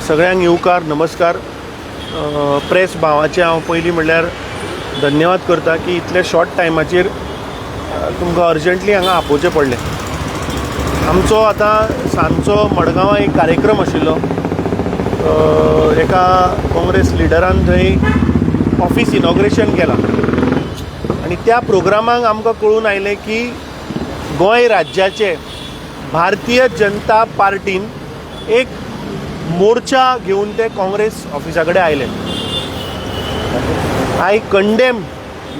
सगळ्यांक येवकार नमस्कार. प्रेस भावाचे हांव पयलीं म्हणल्यार धन्यवाद करता की इतले शॉर्ट टायमाचेर तुमकां अर्जंटली हांगा आपोवचें पडलें. आमचो आतां सांजचो मडगांवां एक कार्यक्रम आशिल्लो. एका काँग्रेस लिडरान थंय ऑफिस इनॉग्रेशन केलां आनी त्या प्रोग्रामाक आमकां कळून आयलें की गोंय राज्याचे भारतीय जनता पार्टीन एक मोर्चा घेवन ते काँग्रेस ऑफिसा कडेन आयले. I condemn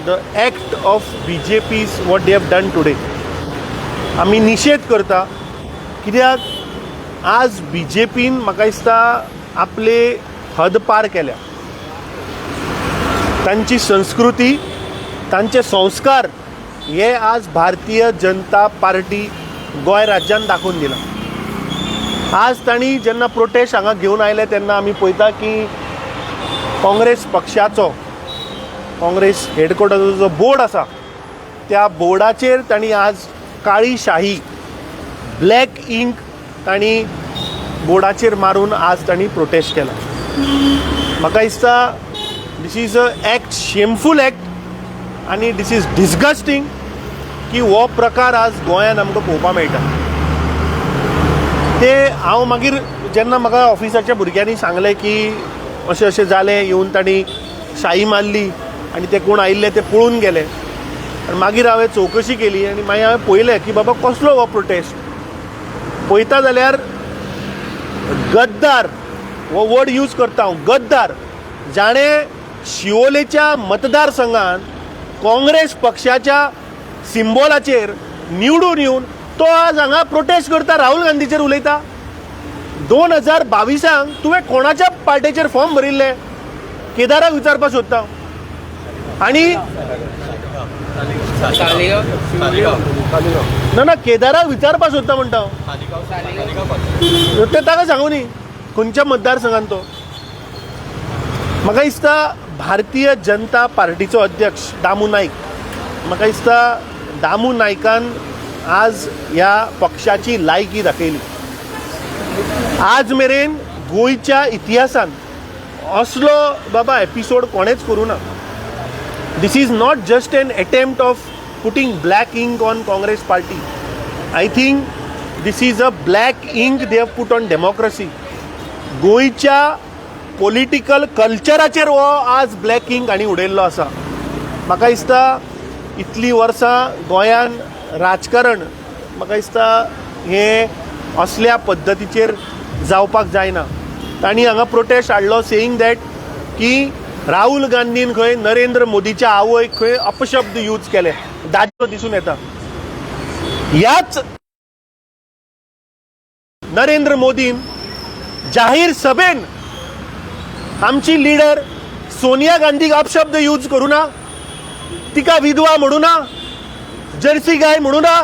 the act of BJP's what they have done today. आमी निशेध करता कित्याक आज BJPन म्हाका दिसता आपले हद पार केल्या. तांची संस्कृती तांचे संस्कार हे आज भारतीय जनता पार्टी गोंय राज्यान दाखोवन दिला. आज तांणी जेन्ना प्रोटेस्ट हांगा घेवन आयले तेन्ना आमी पळयता की काँग्रेस पक्षाचो काँग्रेस हेडक्वॉर्टराचो जो बोर्ड आसा त्या बोर्डाचेर तांणी आज काळी शाही ब्लॅक इंक तांणी बोर्डाचेर मारून आज तांणी प्रोटेस्ट केला. म्हाका दिसता this is a act shameful act आनी दीस इज डिस्गस्टींग की हो प्रकार आज गोंयान आमकां पळोवपाक मेळटा. ते हांव मागीर जेन्ना म्हाका ऑफिसाच्या भुरग्यांनी सांगलें की अशें अशें जालें, येवन तांणी शाई मारली आनी ते कोण आयिल्ले ते पळून गेले. आनी मागीर हांवें चवकशी केली आनी मागीर हांवें पळयलें की बाबा कसलो हो प्रोटेस्ट. पळयता जाल्यार गद्दार हो वर्ड यूज करता हांव, गद्दार जाणें शिवोलेच्या मतदारसंघान काँग्रेस पक्षाच्या सिम्बॉलाचेर निवडून येवन तो आज हांगा प्रोटेस्ट करता, राहुल गांधीचेर उलयता. 2022 तुवें कोणाच्या पार्टेचेर फॉर्म भरिल्ले केदाराक विचारपाक सोदता. आनी ना केदाराक विचारपाक सोदता म्हणटा हांव. ते ताका सांगू न्ही खंयच्या मतदारसंघान तो. म्हाका दिसता भारतीय जनता पार्टीचो अध्यक्ष दामू नायक, म्हाका दिसता दामू नायकान आज ह्या पक्षाची लायकी दाखयली. आज मेरेन गोंयच्या इतिहासान असलो बाबा एपिसोड कोणेच करूं ना. This is not just an attempt of putting black ink on Congress party. I think this is a black ink they have put on democracy. गोंयच्या पॉलिटिकल कल्चराचेर हो आज ब्लॅक इंक आनी उडयल्लो आसा. म्हाका दिसता इतलीं वर्सां गोंयान राजकारण म्हाका दिसता हें असल्या पद्दतीचेर जावपाक जायना. तांणी हांगा प्रोटेस्ट हाडलो सेईंग दॅट की राहुल गांधीन खंय नरेंद्र मोदीच्या आवयक खंय अपशब्द यूज केले. दादलो दिसून येता. ह्याच नरेंद्र मोदीन जाहीर सभेन आमची लिडर सोनिया गांधीक अपशब्द यूज करूं ना, तिका विधवा म्हणू ना, जर्सी गाय म्हणू ना,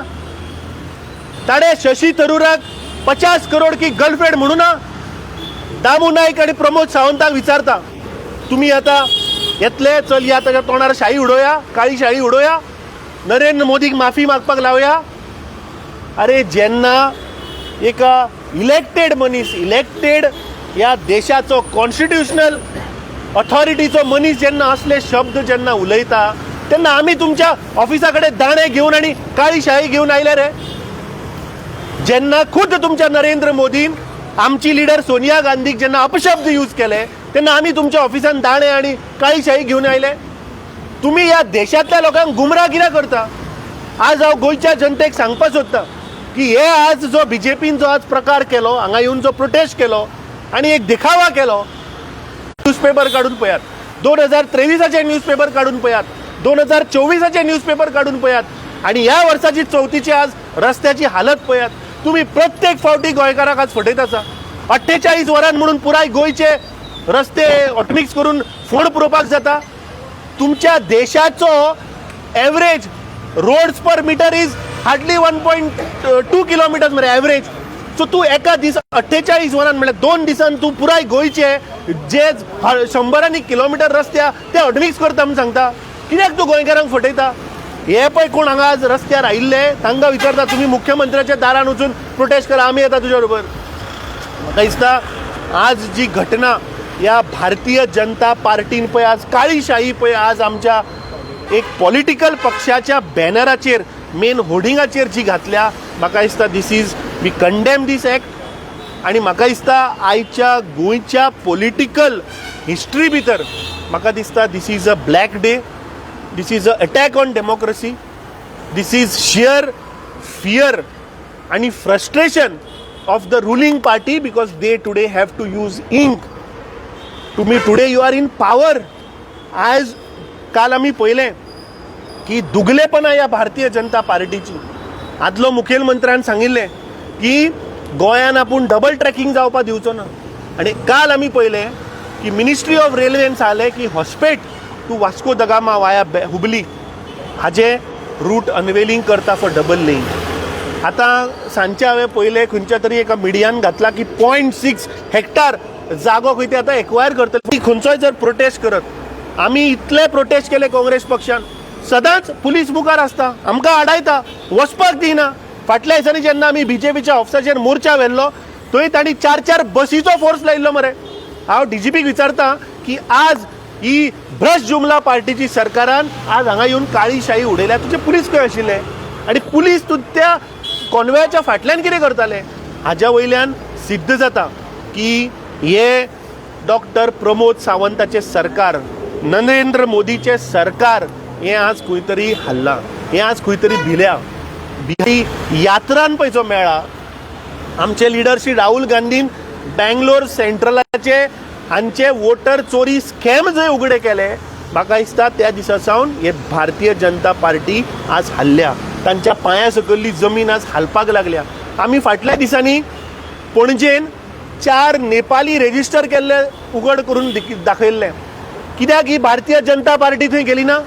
ताणे शशी थरूराक 50 करोड की गर्लफ्रेंड म्हणू ना. दामू नायक आणि प्रमोद सावंताक विचारता तुम्ही आता येतले चल या ताच्या तोंडार शाई उडोवया, काळी शाई उडोवया, नरेंद्र मोदीक माफी मागपाक लावया. अरे जेन्ना एका इलेक्टेड मनीस, इलेक्टेड ह्या देशाचो कॉन्स्टिट्युशनल ऑथॉरिटीचो मनीस जेन्ना असले शब्द जेन्ना उलयता तेन्ना आमी तुमच्या ऑफिसा कडेन दाणे घेवन आनी काळी शाई घेवन आयले रे. जेन्ना खुद तुमच्या नरेंद्र मोदीन आमची लिडर सोनिया गांधीक जेन्ना अपशब्द यूज केले तेन्ना आमी तुमच्या ऑफिसान दाणे आनी काळी शाई घेवन आयले. तुमी ह्या देशांतल्या लोकांक गुमराह कित्याक करता. आज हांव गोंयच्या जनतेक सांगपाक सोदता की हे आज जो BJPन जो आज प्रकार केलो, हांगा येवन जो प्रोटेस्ट केलो आनी एक दिखावा केलो, न्यूजपेपर काडून पळयात, 2023चे न्यूजपेपर काडून पळयात, 2024चे न्यूजपेपर काडून पळयात आणि ह्या वर्साची 34ची आज रस्त्याची हालत पळयात. तुम्ही प्रत्येक फावटी गोंयकाराक आज फटयत आसा. 48 वरां म्हणून पुराय गोंयचे रस्ते ऑटोमिक्स करून फोंड पुरोवपाक जाता. तुमच्या देशाचो average roads per meter is hardly 1.2 kilometers मरे एवरेज. सो तूं एका दिसा 48 वरां म्हणजे 2 दिसान तूं पुराय गोंयचे जे 100 किलोमिटर रस्ते ते ऑटोमिक्स करता म्हूण सांगता. कित्याक तूं गोंयकारांक फटयता. हे पळय कोण हांगा आज रस्त्यार आयिल्ले तांकां विचारता तुम्ही मुख्यमंत्र्याच्या दारान वचून प्रोटेस्ट करा, आमी येता तुज्या बरोबर. म्हाका दिसता आज जी घटना या भारतीय जनता पार्टीन पळय आज काळीशाही पळय आज आमच्या एक पॉलिटिकल पक्षाच्या बॅनराचेर मेन होर्डिंगाचेर जी घातल्या, म्हाका दिसता वी कंडेम दीस एक्ट. आनी म्हाका दिसता आयच्या गोंयच्या पॉलिटिकल हिस्ट्री भितर म्हाका दिसता this is a black day. This is a attack on democracy. This is sheer fear आणि frustration of the ruling party because they today have to use ink. तुम्ही today you are in power. आज काल आम्ही पळयलें की दुगलेपणा या भारतीय जनता पार्टीची. आदलो मुखेलमंत्र्यान सांगिल्लें की गोंयान आपूण डबल ट्रॅकिंग जावपा दिवचो ना. आनी काल आमी पळयलें की मिनिस्ट्री ऑफ रेल्वेन सांगलें की हॉस्पेट टू वास्को द गामा वाया हुबली हाजे रूट अनवेलिंग करता फॉर डबल लेन. आतां सांजचे हांवें पळयलें खंयच्या तरी एका मिडियान घातला की 0.6 हेक्टर जागो खंय ते आतां एक्वायर करतले. खंयचोय जर प्रोटेस्ट करत आमी इतले प्रोटेस्ट केले काँग्रेस पक्षान, सदांच पुलीस मुखार आसता, आमकां आडायता, वचपाक दिना. फाटल्या दिसांनी जेन्ना आमी बीजेपीच्या ऑफिसाचेर मोर्चा व्हेल्लो थंय तांणी 4 बसीचो फोर्स लायिल्लो मरे. हांव डीजीपीक विचारता की आज ही भ्रश जुमला पार्टीची सरकारान आज हांगा येवन काळीशाही उडयल्या. तुजे पुलीस खंय आशिल्ले आनी पुलीस तूं त्या कॉन्वेयाच्या फाटल्यान कितें करताले. हाज्या वयल्यान सिद्ध जाता की हे डॉक्टर प्रमोद सावंताचे सरकार, नरेंद्र मोदीचे सरकार हे आज खंय तरी हल्ला, हे आज खंय तरी भिल्या. यात्रान पळय जो मेळ्ळा आमचे लिडर श्री राहुल गांधीन बँगलोर सेंट्रलाचे हांचे वोटर चोरी स्कॅम जंय उगडे केले, म्हाका दिसता त्या दिसा सावन हे भारतीय जनता पार्टी आज हल्ल्या. तांच्या पांया सकयल्ली जमीन आज हालपाक लागल्या. आमी फाटल्या दिसांनी पणजेन 4 नेपाली रेजिस्टर केल्ले उघड करून दाखयल्ले. कित्याक ही भारतीय जनता पार्टी थंय गेली ना?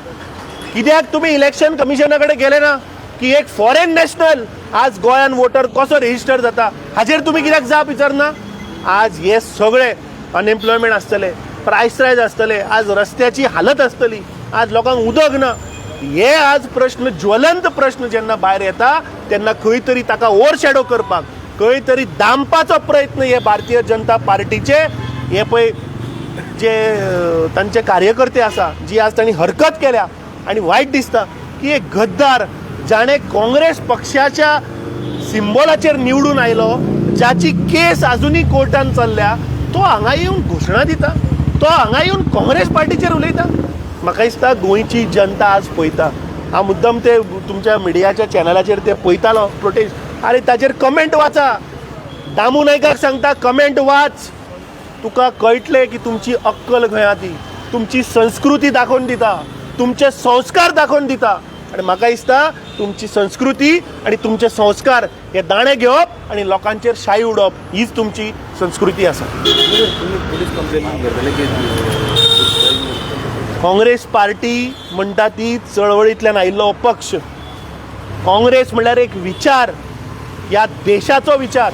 कित्याक तुमी इलेक्शन कमिशना कडेन गेले ना की एक फॉरेन नॅशनल आज गोंयान वोटर कसो रेजिस्टर जाता हाजेर तुमी कित्याक जाप विचारना? आज हे सगळे अनएम्प्लॉयमेंट आसतले, प्रायस रायज आसतले, आज रस्त्याची हालत आसतली, आज लोकांक उदक ना. हे आज प्रश्न ज्वलंत प्रश्न जेन्ना भायर येता तेन्ना खंय तरी ताका ओव्हरशॅडो करपाक, खंय तरी दामपाचो प्रयत्न हे भारतीय जनता पार्टीचे हे पळय जे तांचे कार्यकर्ते आसा जी आज तांणी हरकत केल्या. आनी वायट दिसता की एक गद्दार जाणे काँग्रेस पक्षाच्या सिंबॉलाचेर निवडून आयलो, ज्याची केस अजूनही कोर्टान चल्ल्या, तो हांगा येवन घोशणा दिता, तो हांगा येवन काँग्रेस पार्टीचेर उलयता. म्हाका दिसता गोंयची जनता आज पळयता. हांव मुद्दम ते तुमच्या मिडियाच्या चॅनलाचेर ते पळयतालो प्रोटेस्ट. आरे ताचेर कमेंट वाचा. दामू नायकाक सांगता कमेंट वाच, तुका कळटलें की तुमची अक्कल खंय आहा ती, तुमची संस्कृती दाखोवन दिता, तुमचे संस्कार दाखोवन दिता. आणि म्हाका दिसता तुमची संस्कृती आणि तुमचे संस्कार हे दाणे घेवप आणि लोकांचेर शाई उडोवप हीच तुमची संस्कृती आसा. काँग्रेस पार्टी म्हणटा ती चळवळींतल्यान आयिल्लो पक्ष. काँग्रेस म्हणल्यार एक विचार, ह्या देशाचो विचार.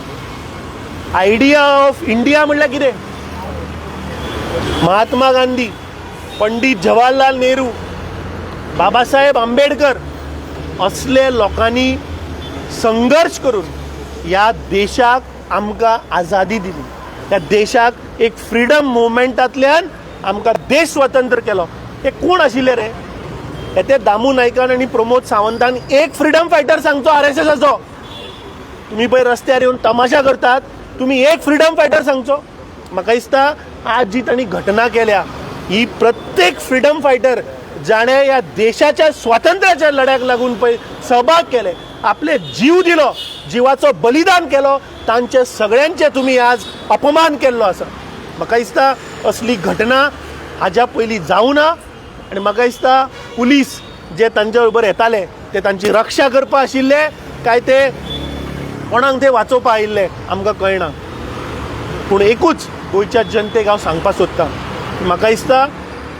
आयडिया ऑफ इंडिया म्हणल्यार कितें? महात्मा गांधी, पंडित जवाहरलाल नेहरू, बाबासाहेब आंबेडकर असले लोकांनी संघर्ष करून ह्या देशाक आमकां आजादी दिली. ह्या देशाक एक फ्रीडम मुवमेंटांतल्यान आमकां देश स्वतंत्र केलो. हे कोण आशिल्ले रे? हे ते दामू नायकान आनी प्रमोद सावंतान एक फ्रीडम फायटर सांगचो RSSचो. तुम्ही पळय रस्त्यार येवन तमाशा करतात, तुम्ही एक फ्रीडम फायटर सांगचो. म्हाका दिसता आज जी तांणी घटना केल्या ही प्रत्येक फ्रीडम फायटर जाणे या देशाच्या स्वातंत्र्याच्या लढ्याक लागून पळय सहभाग केले, आपले जीव दिलो, जिवाचो बलिदान केलो, तांचे सगळ्यांचे तुम्ही आज अपमान केल्लो आसा. म्हाका दिसता असली घटना हाज्या पयलीं जावं ना. आनी म्हाका दिसता पुलीस जे तांचे बरोबर येताले ते तांची रक्षा करपा आशिल्ले काय ते कोणाक ते वाचोवपा आयिल्ले आमकां कळना. पूण एकूच गोंयच्या जनतेक हांव सांगपाक सोदतां, म्हाका दिसता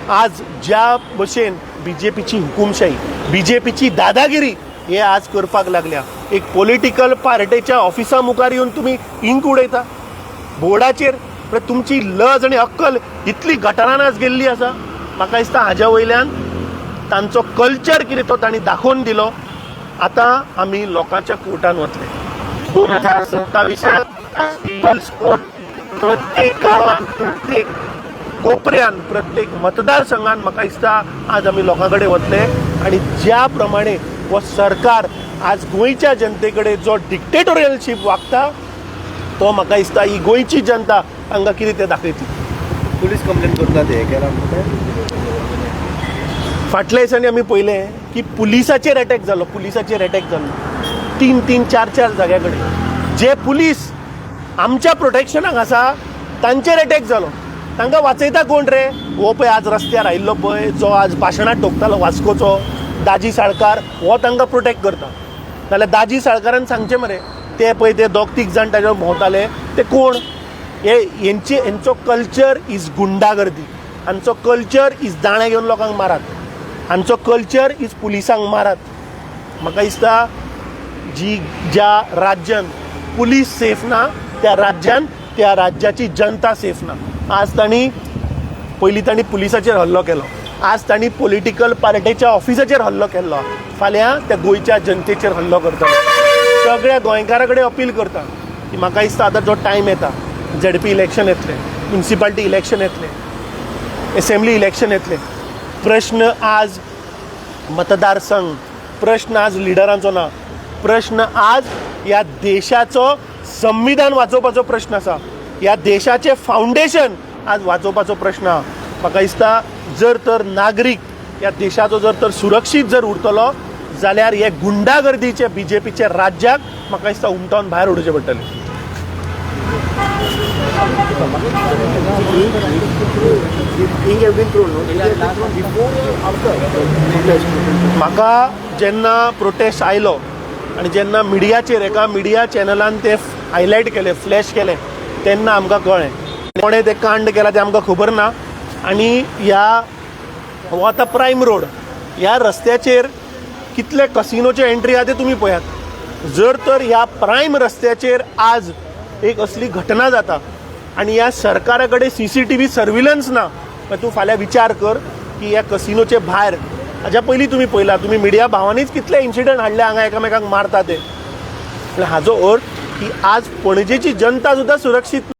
आज ज्या भशेन बीजेपीची हुकुमशाही, बीजेपीची दादागिरी हे आज करपाक लागल्या. एक पॉलिटिकल पार्टीच्या ऑफिसा मुखार येवन तुम्ही इंक उडयता बोर्डाचेर. तुमची लज आनी अक्कल इतली गटारान आज गेल्ली आसा. म्हाका दिसता हाज्या वयल्यान तांचो कल्चर कितें तो तांणी दाखोवन दिलो. आतां आमी लोकांच्या कोर्टान वतले. 2027 प्रत्येक गांवांत, प्रत्येक कोपऱ्यान, प्रत्येक मतदारसंघात म्हाका दिसता आज आमी लोकां कडेन वतले आनी ज्या प्रमाणे हो सरकार आज गोंयच्या जनते कडेन जो डिक्टेटोरियलशीप वागता तो म्हाका दिसता ही गोंयची जनता हांगा कितें तें दाखयतली. पुलीस कंप्लेंट करता ते केला फाटल्या दिसांनी आमी पळयलें की पुलिसाचेर अटॅक जालो 3 4 जाग्या कडेन. जे पुलीस आमच्या प्रोटेक्शनाक आसा तांचेर अटॅक जालो. तांकां वाचयता कोण रे? हो पळय आज रस्त्यार आयिल्लो पळय जो आज भाशणां ठोकतालो वास्कोचो दाजी साळकार, हो तांकां प्रोटेक्ट करता. नाल्यार दाजी साळकारान सांगचें मरे ते पळय ते 2-3 जाण ताजेर भोंवताले ते कोण? हेंचो कल्चर इज गुंडागर्दी. हांचो कल्चर इज दाणे घेवन लोकांक मारात. हांचो कल्चर इज पुलिसांक मारात. म्हाका दिसता ज्या राज्यान पुलीस सेफ ना त्या राज्याची जनता सेफ ना. आज पयलीं तांणी पुलिसाचेर हल्लो केलो, आज तांणी पॉलिटिकल पार्टीच्या ऑफिसाचेर हल्लो केल्लो, फाल्यां त्या गोंयच्या जनतेचेर हल्लो करता. सगळ्या गोंयकारां कडेन अपील करता की म्हाका दिसता आतां जो टायम येता, ZP इलेक्शन येतलें, म्युनिसिपालिटी इलेक्शन येतलें, असेंब्ली इलेक्शन येतलें. प्रश्न आज मतदारसंघ, प्रश्न आज लिडरांचो ना, प्रश्न आज ह्या देशाचो संविधान वाचोवपाचो प्रश्न आसा. ह्या देशाचें फावंडेशन आज वाचोवपाचो प्रश्न आहा. म्हाका दिसता जर तर नागरीक ह्या देशाचो जर तर सुरक्षीत जर उरतलो जाल्यार हे गुंडागर्दीचे BJPचे राज्याक म्हाका दिसता उमटावन भायर उडोवचें पडटलें. म्हाका जेन्ना प्रोटेस्ट आयलो आनी जेन्ना मिडियाचेर एका मिडिया चॅनलान ते हायलायट केले, फ्लॅश केले, तेन्ना आमकां कळ्ळें कोणें तें कांड केला तें आमकां खबर ना. आनी हो आतां प्रायम रोड ह्या रस्त्याचेर कितले कसिनोचे एंट्री आहा ते तुमी पळयात. जर तर ह्या प्रायम रस्त्याचेर आज एक असली घटना जाता आनी ह्या सरकारा कडेन CCTV सर्विलन्स ना, मागीर तूं फाल्यां विचार कर की ह्या कसिनोचे भायर हाज्या पयलीं तुमी पळयला, तुमी मिडिया भावांनीच कितले इन्सिडंट हाडले हांगा एकामेकांक मारता ते. हाजो अर्थ की आज पणजेची जनता सुद्दां सुरक्षीत